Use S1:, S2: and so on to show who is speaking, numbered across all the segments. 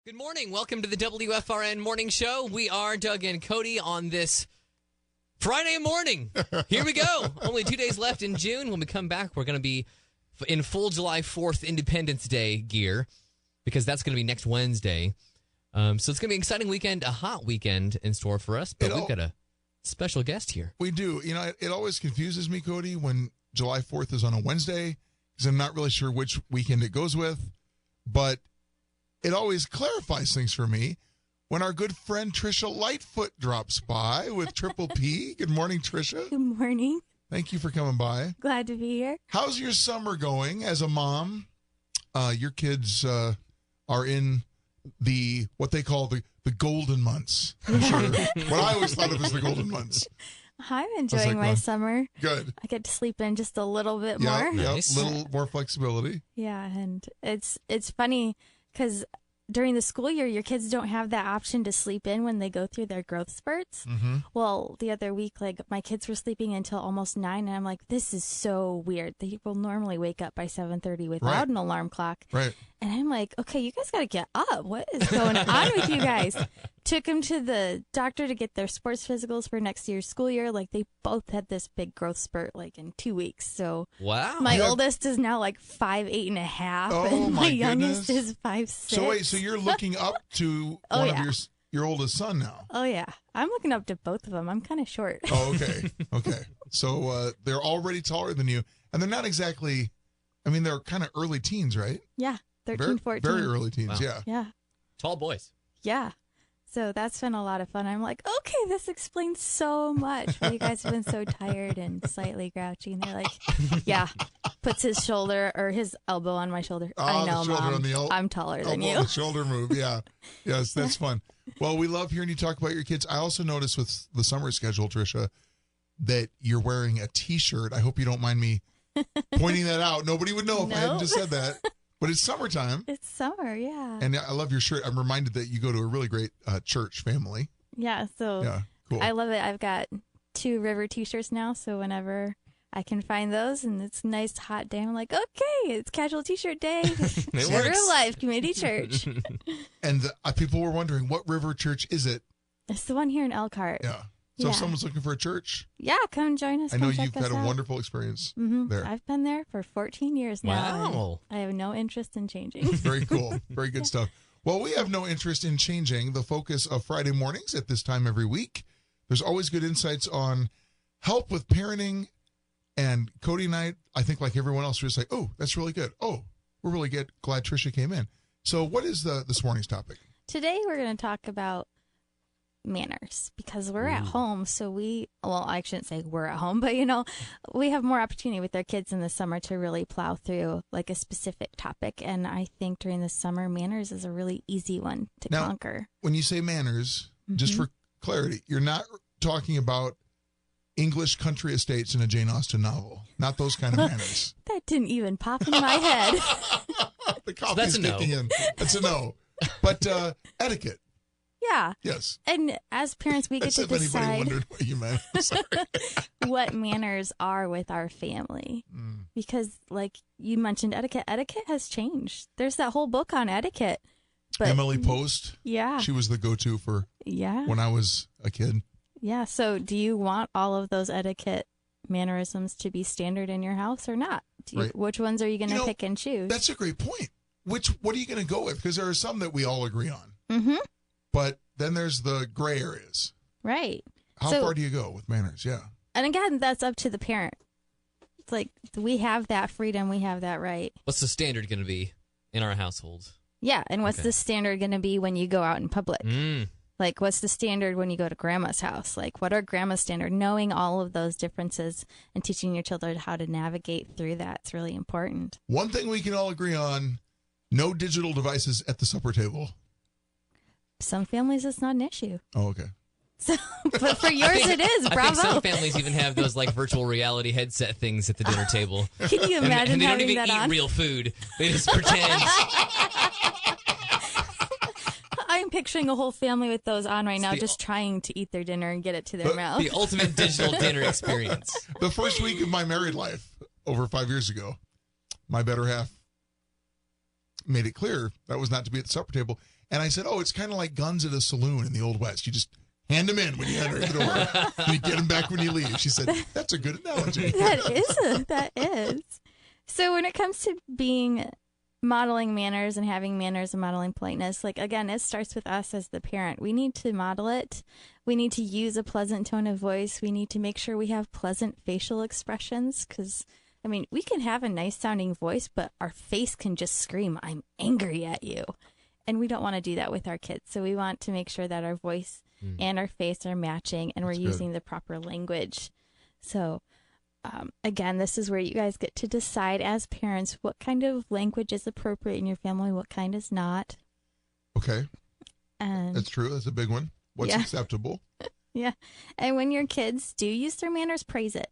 S1: Good morning. Welcome to the WFRN Morning Show. We are Doug and Cody on this Friday morning. Here we go. Only 2 days left in June. When we come back, we're going to be in full July 4th Independence Day gear because that's going to be next Wednesday. So it's going to be an exciting weekend, a hot weekend in store for us. But we've got a special guest here.
S2: We do. You know, it always confuses me, Cody, when July 4th is on a Wednesday because I'm not really sure which weekend it goes with. But it always clarifies things for me when our good friend Trisha Lightfoot drops by with Triple P. Good morning, Trisha.
S3: Good morning.
S2: Thank you for coming by.
S3: Glad to be here.
S2: How's your summer going as a mom? Your kids are in what they call the golden months. I'm sure. What I always thought of as the golden months.
S3: I'm enjoying my summer.
S2: Good.
S3: I get to sleep in just a little bit more.
S2: Yeah,
S1: Nice.
S2: a little more flexibility.
S3: Yeah, and it's funny because during the school year, your kids don't have that option to sleep in when they go through their growth spurts.
S2: Mm-hmm.
S3: Well, the other week, my kids were sleeping until almost 9, and I'm like, this is so weird. They will normally wake up by 7:30 without an alarm clock.
S2: Right.
S3: And I'm like, okay, you guys got to get up. What is going on with you guys? Took them to the doctor to get their sports physicals for next year's school year. They both had this big growth spurt in 2 weeks. So
S1: Wow.
S3: my oldest is now 5'8" and a half,
S2: Oh,
S3: and
S2: my
S3: my youngest
S2: goodness.
S3: is 5'6".
S2: So wait, so you're looking up to one of your oldest son now?
S3: Oh yeah, I'm looking up to both of them. I'm kind of short.
S2: Oh, okay. Okay. So they're already taller than you. And they're not exactly, they're kind of early teens, right?
S3: Yeah, 13, 14.
S2: Very early teens,
S1: Wow.
S2: yeah.
S3: Yeah,
S1: Tall boys.
S3: yeah. So that's been a lot of fun. I'm like, okay, this explains so much. You guys have been so tired and slightly grouchy. And they're like, yeah, puts his shoulder or his elbow on my shoulder. I know,
S2: the shoulder
S3: Mom.
S2: on the
S3: I'm taller than
S2: elbow
S3: you.
S2: on the shoulder move, yeah. Yes, that's fun. Well, we love hearing you talk about your kids. I also noticed with the summer schedule, Trisha, that you're wearing a T-shirt. I hope you don't mind me pointing that out. Nobody would know if I hadn't just said that. But it's summertime.
S3: It's summer, yeah.
S2: And I love your shirt. I'm reminded that you go to a really great church family.
S3: Yeah, so
S2: Yeah, cool.
S3: I love it. I've got 2 River T-shirts now, so whenever I can find those and it's a nice hot day, I'm like, okay, it's casual T-shirt day. River
S1: works.
S3: Life Community Church.
S2: And people were wondering, what river church is it?
S3: It's the one here in Elkhart.
S2: Yeah. So if
S3: Yeah.
S2: someone's looking for a church,
S3: Yeah, come join us.
S2: I know
S3: come check
S2: you've
S3: us
S2: had a
S3: out.
S2: wonderful experience
S3: Mhm.
S2: there.
S3: I've been there for 14 years now.
S1: Wow.
S3: And I have no interest in changing.
S2: Very cool. Very good stuff. Well, we have no interest in changing the focus of Friday mornings at this time every week. There's always good insights on help with parenting. And Cody and I think like everyone else, we're just like, oh, that's really good. Oh, we're really good. Glad Trisha came in. So what is this morning's topic?
S3: Today we're going to talk about manners because we're at home. So I shouldn't say we're at home, but we have more opportunity with our kids in the summer to really plow through a specific topic. And I think during the summer, manners is a really easy one to conquer.
S2: When you say manners, just for clarity, you're not talking about English country estates in a Jane Austen novel. Not those kind of manners.
S3: That didn't even pop in my head.
S2: The coffee's
S1: that's a no.
S2: kicking in. That's a no. But etiquette.
S3: Yeah.
S2: Yes.
S3: And as parents, we get
S2: As
S3: to
S2: if anybody
S3: decide
S2: wondered what you meant. Sorry.
S3: what manners are with our family. Because you mentioned etiquette. Etiquette has changed. There's that whole book on etiquette. But
S2: Emily Post.
S3: Yeah.
S2: She was the go-to for
S3: Yeah.
S2: when I was a kid.
S3: Yeah. So do you want all of those etiquette mannerisms to be standard in your house or not?
S2: Right.
S3: Which ones are you going to pick and choose?
S2: That's a great point. What are you going to go with? Because there are some that we all agree on.
S3: Mm-hmm.
S2: But then there's the gray areas.
S3: Right.
S2: How
S3: So-
S2: far do you go with manners? Yeah.
S3: And again, that's up to the parent. It's we have that freedom. We have that right.
S1: What's the standard going to be in our household?
S3: Yeah. And what's
S1: Okay.
S3: the standard going to be when you go out in public?
S1: Mm.
S3: What's the standard when you go to grandma's house? What are grandma's standard? Knowing all of those differences and teaching your children how to navigate through that is really important.
S2: One thing we can all agree on, no digital devices at the supper table.
S3: Some families, it's not an issue.
S2: Oh, okay.
S3: So, but for yours, it is.
S1: I
S3: Bravo.
S1: think some families even have those virtual reality headset things at the dinner table.
S3: Can you imagine
S1: and they don't
S3: having
S1: even
S3: that
S1: eat
S3: on?
S1: real food. They just pretend.
S3: I'm picturing a whole family with those on right now,
S1: the-
S3: just trying to eat their dinner and get it to their mouth.
S1: The ultimate digital dinner experience.
S2: The first week of my married life, over 5 years ago, my better half made it clear that was not to be at the supper table. And I said, oh, it's kind of like guns at a saloon in the Old West. You just hand them in when you enter the door. And you get them back when you leave. She said, that's a good analogy.
S3: That is. So when it comes to modeling manners and having manners and modeling politeness, like, again, it starts with us as the parent. We need to model it. We need to use a pleasant tone of voice. We need to make sure we have pleasant facial expressions because, I mean, we can have a nice sounding voice, but our face can just scream, I'm angry at you. And we don't want to do that with our kids. So we want to make sure that our voice and our face are matching and we're using the proper language. So again, this is where you guys get to decide as parents what kind of language is appropriate in your family, what kind is not.
S2: Okay.
S3: And
S2: that's true. That's a big one. What's acceptable?
S3: Yeah. And when your kids do use their manners, praise it.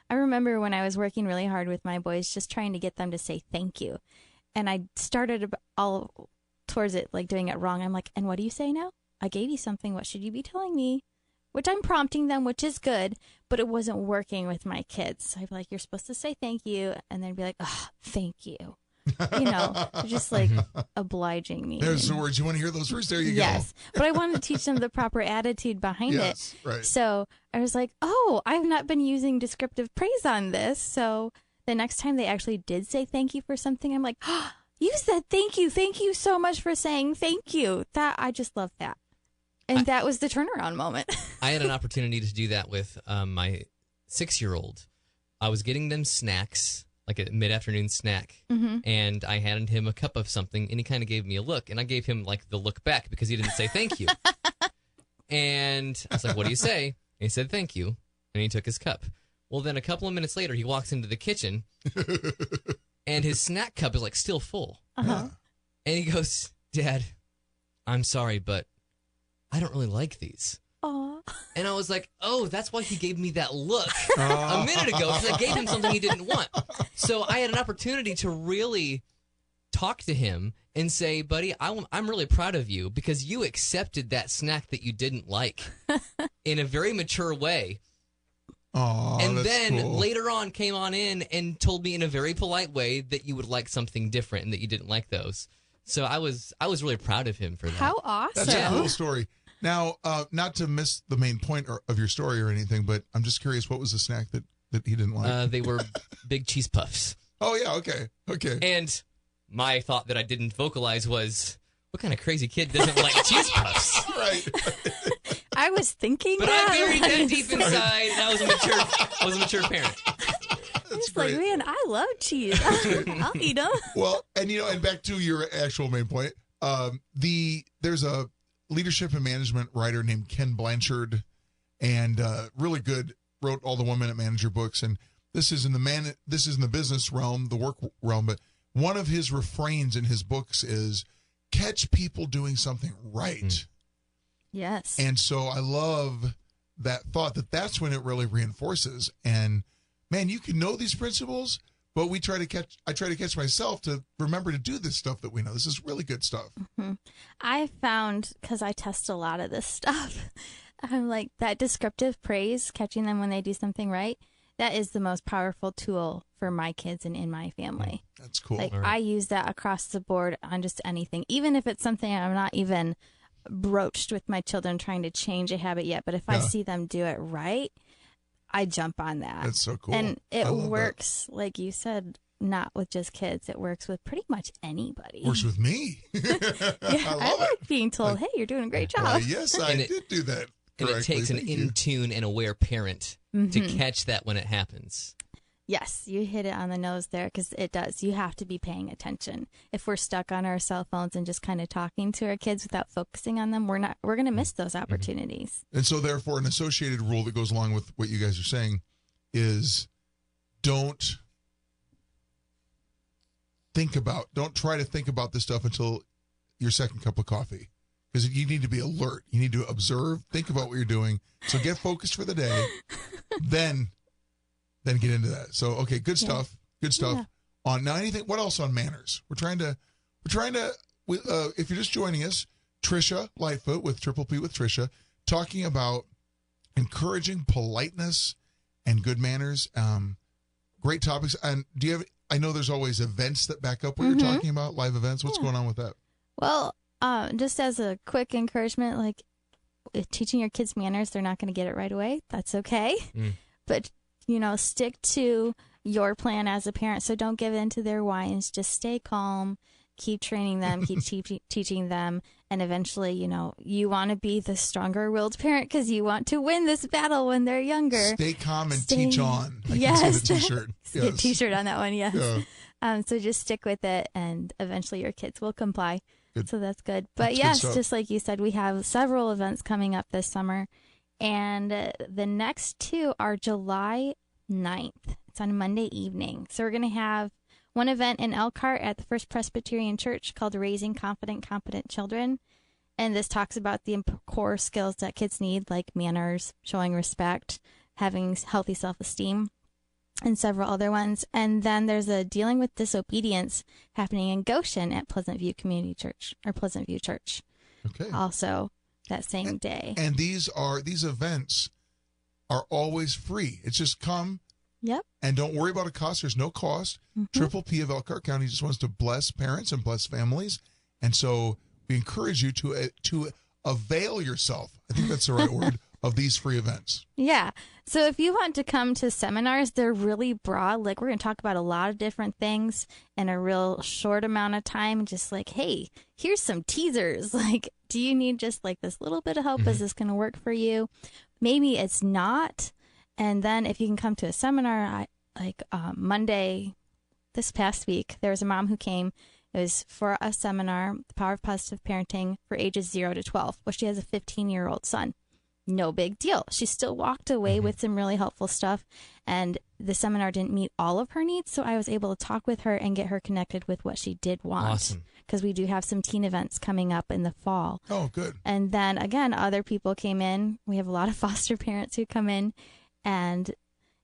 S3: I remember when I was working really hard with my boys, just trying to get them to say thank you. And I started all towards it, like doing it wrong. I'm like, and what do you say now? I gave you something. What should you be telling me? Which I'm prompting them, which is good, but it wasn't working with my kids. So I'd be like, you're supposed to say thank you. And then be like, oh, thank you. You know, just like obliging me.
S2: There's the words. You want to hear those words? There you go.
S3: Yes. But I wanted to teach them the proper attitude behind it.
S2: Right.
S3: So I was like, oh, I've not been using descriptive praise on this. So the next time they actually did say thank you for something, I'm like, oh, you said thank you. Thank you so much for saying thank you. I just love that. And that was the turnaround moment.
S1: I had an opportunity to do that with my 6-year-old. I was getting them snacks, like a mid-afternoon snack, and I handed him a cup of something, and he kind of gave me a look, and I gave him like the look back because he didn't say thank you. And I was like, what do you say? And he said thank you, and he took his cup. Well, then a couple of minutes later, he walks into the kitchen, and his snack cup is like still full.
S3: Uh-huh.
S1: And he goes, Dad, I'm sorry, but I don't really like these.
S3: Aww.
S1: And I was like, oh, that's why he gave me that look a minute ago, because I gave him something he didn't want. So I had an opportunity to really talk to him and say, buddy, I'm really proud of you because you accepted that snack that you didn't like in a very mature way.
S2: Oh,
S1: and
S2: that's
S1: then
S2: cool.
S1: later on came on in and told me in a very polite way that you would like something different and that you didn't like those. So I was really proud of him for that.
S3: How awesome.
S2: That's a cool story. Now, not to miss the main point of your story or anything, but I'm just curious, what was the snack that he didn't like?
S1: They were big cheese puffs.
S2: Oh, yeah, okay.
S1: And my thought that I didn't vocalize was, what kind of crazy kid doesn't like cheese puffs?
S2: Right.
S3: I was thinking
S1: But
S3: that.
S1: I buried that deep inside, and I was a mature parent.
S2: That's
S3: It's
S2: great.
S3: like, man, I love cheese. I'll eat them.
S2: Well, and back to your actual main point, there's a leadership and management writer named Ken Blanchard, and really good, wrote all the 1 Minute Manager books, and this is in the business realm, the work realm, but one of his refrains in his books is catch people doing something right.
S3: Yes.
S2: And so I love that thought that's when it really reinforces. And man, you can know these principles, but I try to catch myself to remember to do this stuff that we know. This is really good stuff.
S3: Mm-hmm. I found, because I test a lot of this stuff, I'm like that descriptive praise, catching them when they do something right, that is the most powerful tool for my kids and in my family.
S2: That's cool.
S3: Like,
S1: Right.
S3: I use that across the board on just anything, even if it's something I'm not even broached with my children trying to change a habit yet. But if I see them do it right, I jump on that.
S2: That's so cool.
S3: And it
S2: I love
S3: works, like you said, not with just kids. It works with pretty much anybody.
S2: Works with me.
S3: Yeah, I like being told, hey, you're doing a great job.
S2: Yes, I did do that.
S1: And it
S2: correctly.
S1: takes an
S2: Thank you.
S1: in-tune and aware parent to catch that when it happens.
S3: Yes, you hit it on the nose there, because it does. You have to be paying attention. If we're stuck on our cell phones and just kind of talking to our kids without focusing on them, we're going to miss those opportunities.
S2: And so therefore an associated rule that goes along with what you guys are saying is don't try to think about this stuff until your second cup of coffee. Because you need to be alert. You need to observe, think about what you're doing. So get focused for the day, then get into that. So, okay, good stuff. Good stuff.
S3: Yeah.
S2: On now, what else on manners? We're trying to, if you're just joining us, Trisha Lightfoot with Triple P with Trisha, talking about encouraging politeness and good manners. Great topics. And I know there's always events that back up what you're talking about, live events. What's going on with that?
S3: Well, Just as a quick encouragement, like teaching your kids manners, they're not going to get it right away. That's okay. But, stick to your plan as a parent. So don't give in to their whines. Just stay calm. Keep training them. Keep teaching them. And eventually, you want to be the stronger-willed parent because you want to win this battle when they're younger.
S2: Stay calm and teach on.
S3: Yes.
S2: Can see the T-shirt.
S3: Get a T-shirt on that one, yes.
S2: Yeah.
S3: So just stick with it, and eventually your kids will comply.
S2: Good.
S3: So that's good. But
S2: That's
S3: yes,
S2: good stuff.
S3: just like you said, we have several events coming up this summer. And the next two are July 9th. It's on Monday evening. So we're going to have one event in Elkhart at the First Presbyterian Church called Raising Confident, Competent Children. And this talks about the core skills that kids need, like manners, showing respect, having healthy self-esteem, and several other ones. And then there's a dealing with disobedience happening in Goshen at Pleasant View Community Church, or Pleasant View Church.
S2: Okay.
S3: Also that same day.
S2: And these events are always free. It's just come.
S3: Yep.
S2: And don't worry about a cost. There's no cost. Triple P of Elkhart County just wants to bless parents and bless families. And so we encourage you to avail yourself, I think that's the right word, of these free events.
S3: Yeah. So if you want to come to seminars, they're really broad. Like, we're going to talk about a lot of different things in a real short amount of time. Just like, hey, here's some teasers. Like, do you need just like this little bit of help? Is this going to work for you? Maybe it's not. And then if you can come to a seminar, Monday, this past week, there was a mom who came. It was for a seminar, The Power of Positive Parenting for ages 0 to 12. Well, she has a 15-year-old son. No big deal. She still walked away with some really helpful stuff. And the seminar didn't meet all of her needs. So I was able to talk with her and get her connected with what she did want.
S1: Awesome.
S3: Because we do have some teen events coming up in the fall.
S2: Oh, good.
S3: And then again, other people came in. We have a lot of foster parents who come in, and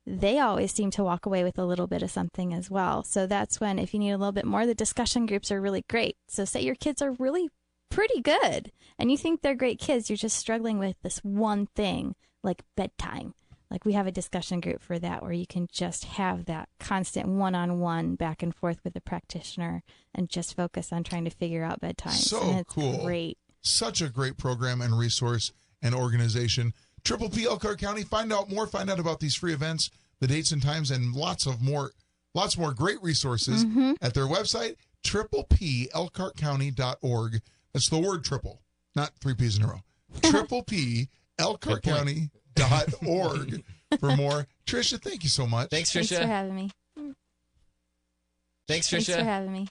S3: they always seem to walk away with a little bit of something as well. So that's when, if you need a little bit more, the discussion groups are really great. So say your kids are really pretty good and you think they're great kids, you're just struggling with this one thing, like bedtime. Like, we have a discussion group for that where you can just have that constant one-on-one back and forth with the practitioner and just focus on trying to figure out bedtime.
S2: So
S3: and it's
S2: cool.
S3: Great.
S2: Such a great program and resource and organization. Triple P Elkhart County. Find out about these free events, the dates and times, and lots more great resources at their website, triplepelkhartcounty.org. That's the word triple, not 3 P's in a row. triplepelkhartcounty.org for more. Trisha, thank you so much.
S1: Thanks, Trisha.
S3: Thanks for having me.
S1: Thanks, Trisha.
S3: Thanks for having me.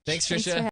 S1: Thanks, Trisha.